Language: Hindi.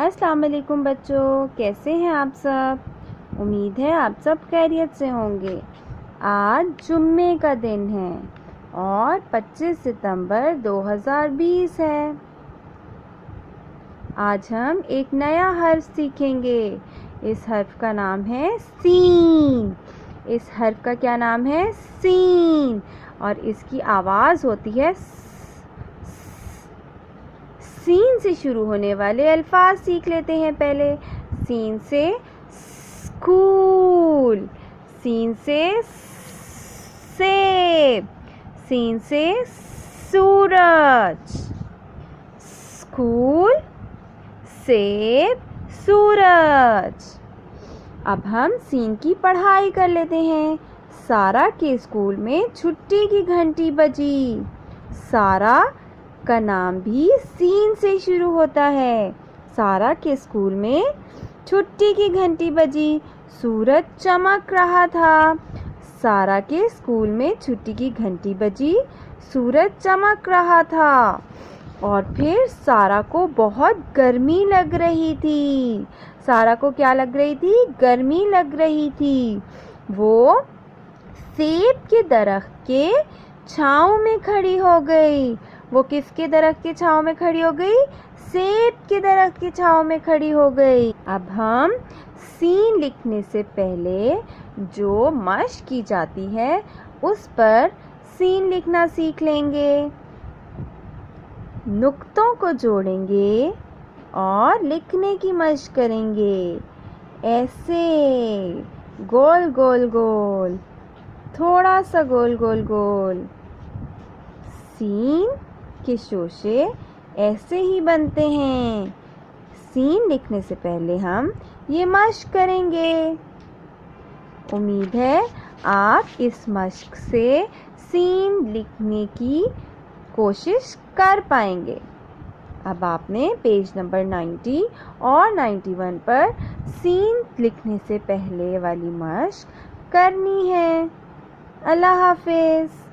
अस्सलाम वालेकुम बच्चों, कैसे हैं आप सब। उम्मीद है आप सब खैरियत से होंगे। आज जुम्मे का दिन है और 25 सितंबर 2020 है। आज हम एक नया हर्फ सीखेंगे। इस हर्फ का नाम है सीन। इस हर्फ का क्या नाम है? सीन। और इसकी आवाज़ होती है सीन से शुरू होने वाले अल्फाज सीख लेते हैं पहले। सीन से स्कूल, सीन से सेब, सीन से सूरज। स्कूल, सेब, सूरज। अब हम सीन की पढ़ाई कर लेते हैं। सारा के स्कूल में छुट्टी की घंटी बजी। सारा का नाम भी सीन से शुरू होता है। सारा के स्कूल में छुट्टी की घंटी बजी। सूरज चमक रहा था। सारा के स्कूल में छुट्टी की घंटी बजी, सूरज चमक रहा था। और फिर सारा को बहुत गर्मी लग रही थी। सारा को क्या लग रही थी? गर्मी लग रही थी। वो सेब के दरख्त के छांव में खड़ी हो गई। वो किसके दरख्त के छांव में खड़ी हो गई? सेब के दरख्त के छांव में खड़ी हो गई। अब हम सीन लिखने से पहले जो मश्क की जाती है उस पर सीन लिखना सीख लेंगे। नुक्तों को जोड़ेंगे और लिखने की मश्क करेंगे। ऐसे गोल गोल गोल, थोड़ा सा गोल गोल गोल। सीन के शोशे ऐसे ही बनते हैं। सीन लिखने से पहले हम ये मश्क करेंगे। उम्मीद है आप इस मश्क से सीन लिखने की कोशिश कर पाएंगे। अब आपने पेज नंबर 90 और 91 पर सीन लिखने से पहले वाली मश्क करनी है। अल्लाह हाफिज़।